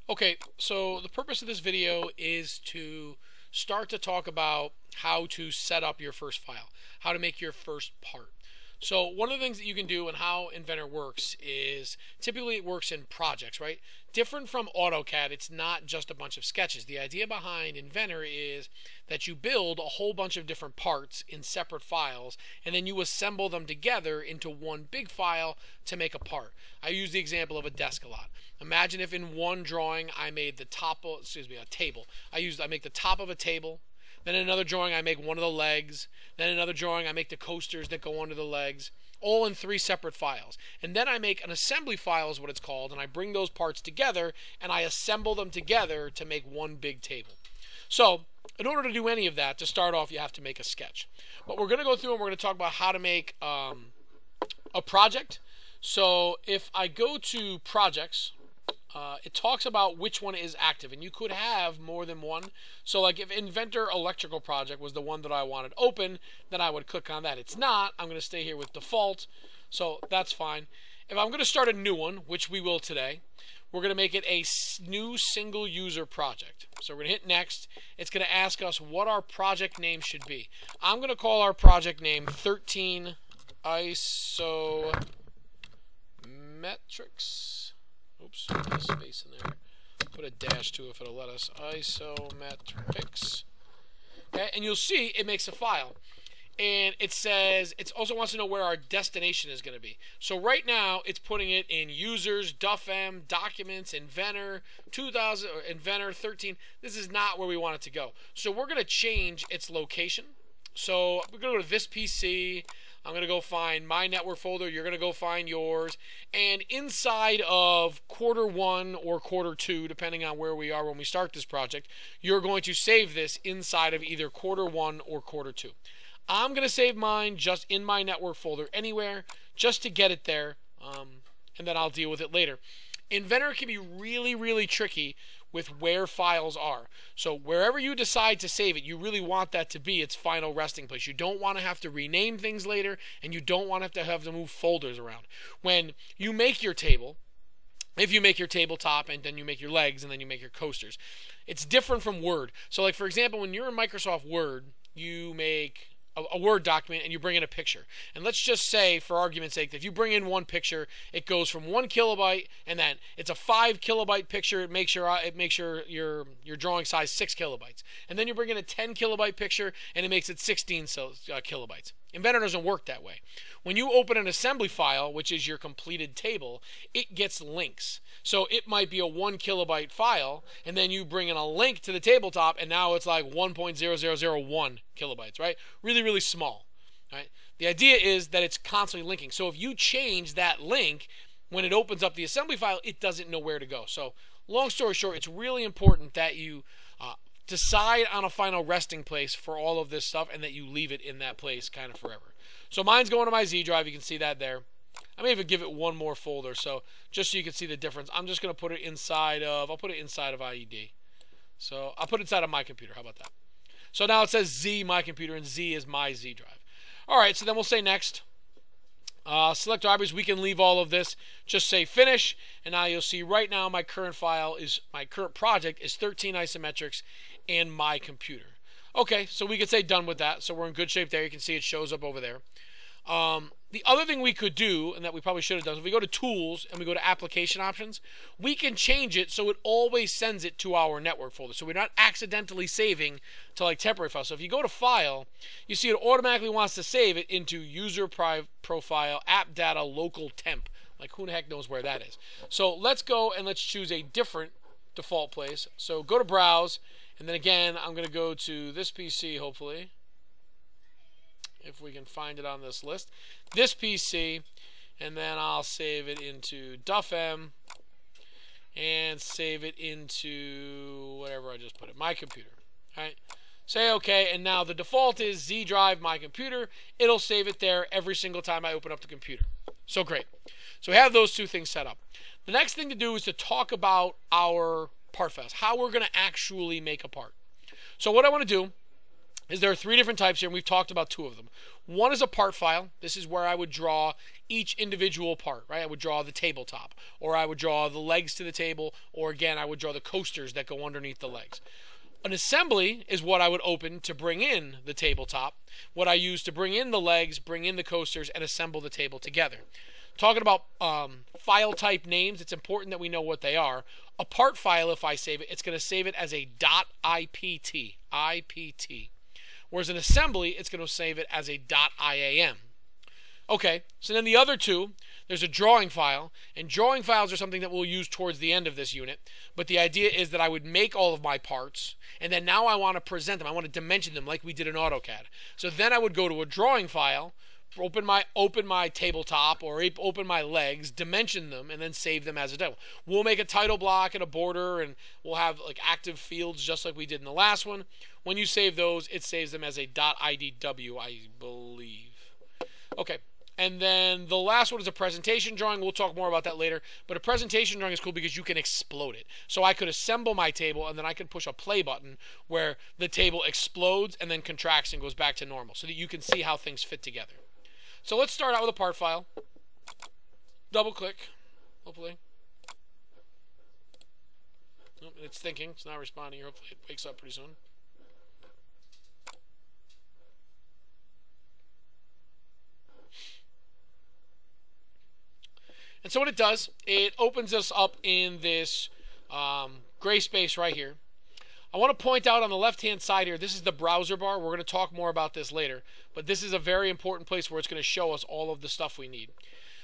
Okay, so the purpose of this video is to start to talk about how to set up your first file, how to make your first part. So one of the things that you can do and how Inventor works is typically it works in projects, right? Different from AutoCAD, it's not just a bunch of sketches. The idea behind Inventor is that you build a whole bunch of different parts in separate files and then you assemble them together into one big file to make a part. I use the example of a desk a lot. Imagine if in one drawing I made the top of, a table. I make the top of a table. Then in another drawing I make one of the legs. Then in another drawing I make the coasters that go under the legs. All in 3 separate files. And then I make an assembly file is what it's called, and I bring those parts together and I assemble them together to make one big table. So in order to do any of that, to start off you have to make a sketch. But we're going to go through and we're going to talk about how to make a project. So if I go to projects, it talks about which one is active, and you could have more than one. So like if Inventor Electrical Project was the one that I wanted open, then I would click on that. It's not. I'm going to stay here with default, so that's fine. If I'm going to start a new one, which we will today, we're going to make it a new single user project. So we're going to hit next. It's going to ask us what our project name should be. I'm going to call our project name 13 Isometrics. Oops, put a space in there. Put a dash to it if it'll let us. Isometrics. Okay, and you'll see it makes a file. And it says, it also wants to know where our destination is going to be. So right now, it's putting it in users, DuffM, documents, Inventor, 2000, or Inventor 13. This is not where we want it to go. So we're going to change its location. So we're going to go to this PC. I'm going to go find my network folder. You're going to go find yours. And inside of Q1 or Q2, depending on where we are when we start this project, you're going to save this inside of either Q1 or Q2. I'm going to save mine just in my network folder anywhere, just to get it there, and then I'll deal with it later. Inventor can be really, really tricky with where files are. So wherever you decide to save it, you really want that to be its final resting place. You don't want to have to rename things later, and you don't want to have to move folders around. When you make your table, if you make your tabletop and then you make your legs and then you make your coasters, it's different from Word. So like for example, when you're in Microsoft Word, you make a Word document and you bring in a picture. And let's just say, for argument's sake, that if you bring in one picture, it goes from 1 kilobyte, and then it's a 5 kilobyte picture. It makes your drawing size 6 kilobytes. And then you bring in a 10 kilobyte picture, and it makes it 16 kilobytes. Inventor doesn't work that way. When you open an assembly file, which is your completed table, it gets links. So it might be a 1 kilobyte file, and then you bring in a link to the tabletop, and now it's like 1.0001 kilobytes, right? Really, really small, right? The idea is that it's constantly linking. So if you change that link, when it opens up the assembly file, it doesn't know where to go. So long story short, it's really important that you decide on a final resting place for all of this stuff and that you leave it in that place kind of forever. So mine's going to my Z drive. You can see that there. I may even give it one more folder, so just so you can see the difference. I'm just going to put it inside of, I'll put it inside of IED. So I'll put it inside of my computer. How about that? So now it says Z, my computer, and Z is my Z drive. All right, so then we'll say next. Select drivers. We can leave all of this. Just say finish, and now you'll see right now my current project is 13 isometrics and my computer. Okay, so we could say done with that. So we're in good shape there. You can see it shows up over there. The other thing we could do, and that we probably should have done, is if we go to Tools and we go to Application Options, we can change it so it always sends it to our network folder. So we're not accidentally saving to like temporary files. So if you go to File, you see it automatically wants to save it into User Profile, App Data, Local Temp. Like who the heck knows where that is? So let's go and let's choose a different default place. So go to Browse, and then again, I'm going to go to this PC, hopefully, if we can find it on this list. This PC, and then I'll save it into DuffM, and save it into whatever I just put it, my computer. All right. Say OK, and now the default is Z drive, my computer. It'll save it there every single time I open up the computer. So great. So we have those two things set up. The next thing to do is to talk about our part files, how we're going to actually make a part. So what I want to do is there are 3 different types here, and we've talked about 2 of them. One is a part file. This is where I would draw each individual part, right? I would draw the tabletop, or I would draw the legs to the table, or again, I would draw the coasters that go underneath the legs. An assembly is what I would open to bring in the tabletop, what I use to bring in the legs, bring in the coasters, and assemble the table together. Talking about file type names, it's important that we know what they are. A part file, if I save it, it's going to save it as a .ipt, IPT. Whereas an assembly, it's going to save it as a .iam. Okay, so then the other two, there's a drawing file, and drawing files are something that we'll use towards the end of this unit. But the idea is that I would make all of my parts, and then now I want to present them. I want to dimension them like we did in AutoCAD. So then I would go to a drawing file, open my tabletop or open my legs, dimension them, and then save them as a title. We'll make a title block and a border, and we'll have like active fields just like we did in the last one. When you save those, it saves them as a .idw, I believe. Okay. And then the last one is a presentation drawing. We'll talk more about that later. But a presentation drawing is cool because you can explode it. So I could assemble my table, and then I could push a play button where the table explodes and then contracts and goes back to normal so that you can see how things fit together. So let's start out with a part file. Double click, hopefully. Nope, it's thinking. It's not responding here. Hopefully it wakes up pretty soon. And so what it does, it opens us up in this gray space right here. I want to point out on the left-hand side here, this is the browser bar. We're going to talk more about this later. But this is a very important place where it's going to show us all of the stuff we need.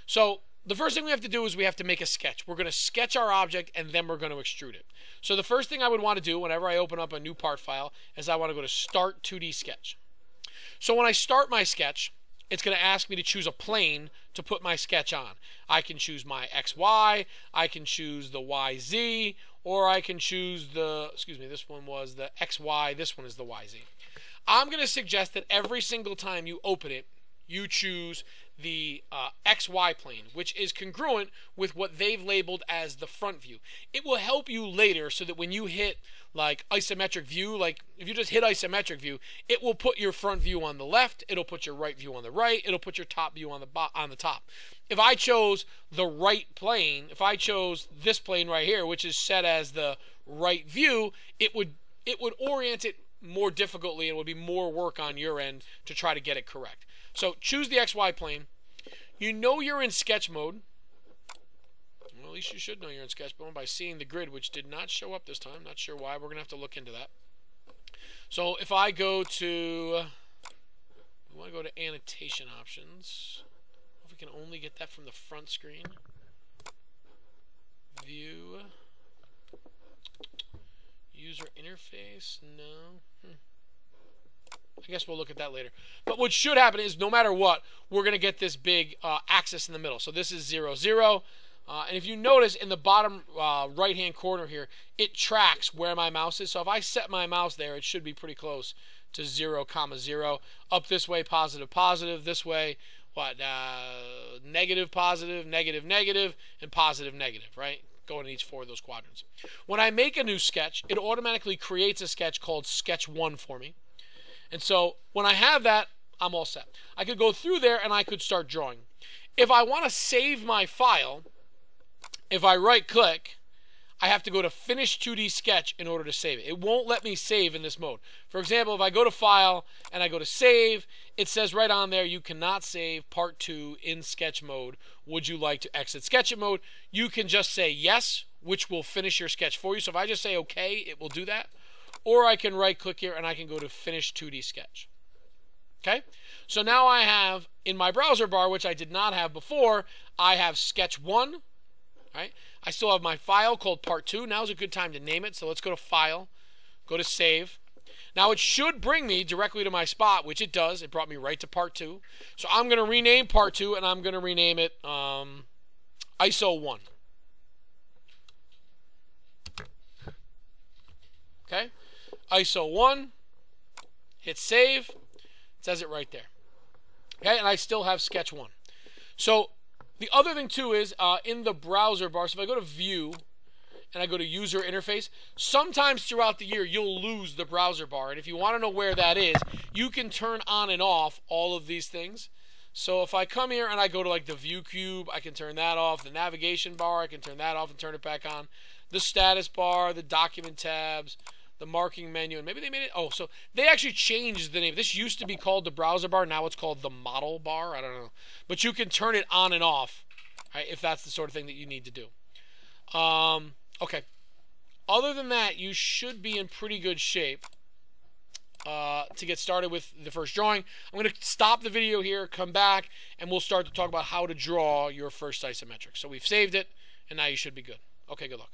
So the first thing we have to do is we have to make a sketch. We're going to sketch our object, and then we're going to extrude it. So the first thing I would want to do whenever I open up a new part file is I want to go to Start 2D Sketch. So when I start my sketch, it's going to ask me to choose a plane to put my sketch on. I can choose my XY, I can choose the YZ, or I can choose the, excuse me, this one was the XY, this one is the YZ. I'm going to suggest that every single time you open it, you choose the XY plane, which is congruent with what they've labeled as the front view. It will help you later so that when you hit like isometric view, like if you just hit isometric view, it will put your front view on the left, it'll put your right view on the right, it'll put your top view on the top. If I chose the right plane, if I chose this plane right here, which is set as the right view, it would orient it more difficultly and would be more work on your end to try to get it correct. So choose the XY plane. You know you're in sketch mode. Well, at least you should know you're in sketch mode by seeing the grid, which did not show up this time. Not sure why. We're going to have to look into that. So if I go to, we want to go to annotation options. If we can only get that from the front screen. View. User interface. No. I guess we'll look at that later. But what should happen is no matter what, we're going to get this big axis in the middle. So this is 0, 0. And if you notice in the bottom right-hand corner here, it tracks where my mouse is. So if I set my mouse there, it should be pretty close to 0, 0. Up this way, positive, positive. This way, what? Negative, positive, negative, negative, and positive, negative, right? Going in each 4 of those quadrants. When I make a new sketch, it automatically creates a sketch called Sketch 1 for me. And so when I have that, I'm all set. I could go through there and I could start drawing. If I want to save my file, if I right click, I have to go to Finish 2D Sketch in order to save it. It won't let me save in this mode. For example, if I go to File and I go to Save, it says right on there, you cannot save Part 2 in sketch mode. Would you like to exit sketch mode? You can just say yes, which will finish your sketch for you. So if I just say OK, it will do that. Or I can right click here and I can go to Finish 2D Sketch. Okay? So now I have in my browser bar, which I did not have before, I have Sketch 1. Right? I still have my file called Part 2. Now's a good time to name it. So let's go to File, go to Save. Now it should bring me directly to my spot, which it does. It brought me right to Part 2. So I'm going to rename Part 2 and I'm going to rename it ISO 1. Okay? ISO 1, hit save, it says it right there. Okay, and I still have sketch 1. So the other thing too is in the browser bar, so if I go to view and I go to user interface, sometimes throughout the year you'll lose the browser bar. And if you want to know where that is, you can turn on and off all of these things. So if I come here and I go to like the view cube, I can turn that off. The navigation bar, I can turn that off and turn it back on. The status bar, the document tabs, the marking menu, and maybe they made it. Oh, so they actually changed the name. This used to be called the browser bar. Now it's called the model bar. I don't know. But you can turn it on and off, right, if that's the sort of thing that you need to do. Okay. Other than that, you should be in pretty good shape to get started with the first drawing. I'm going to stop the video here, come back, and we'll start to talk about how to draw your first isometric. So we've saved it, and now you should be good. Okay, good luck.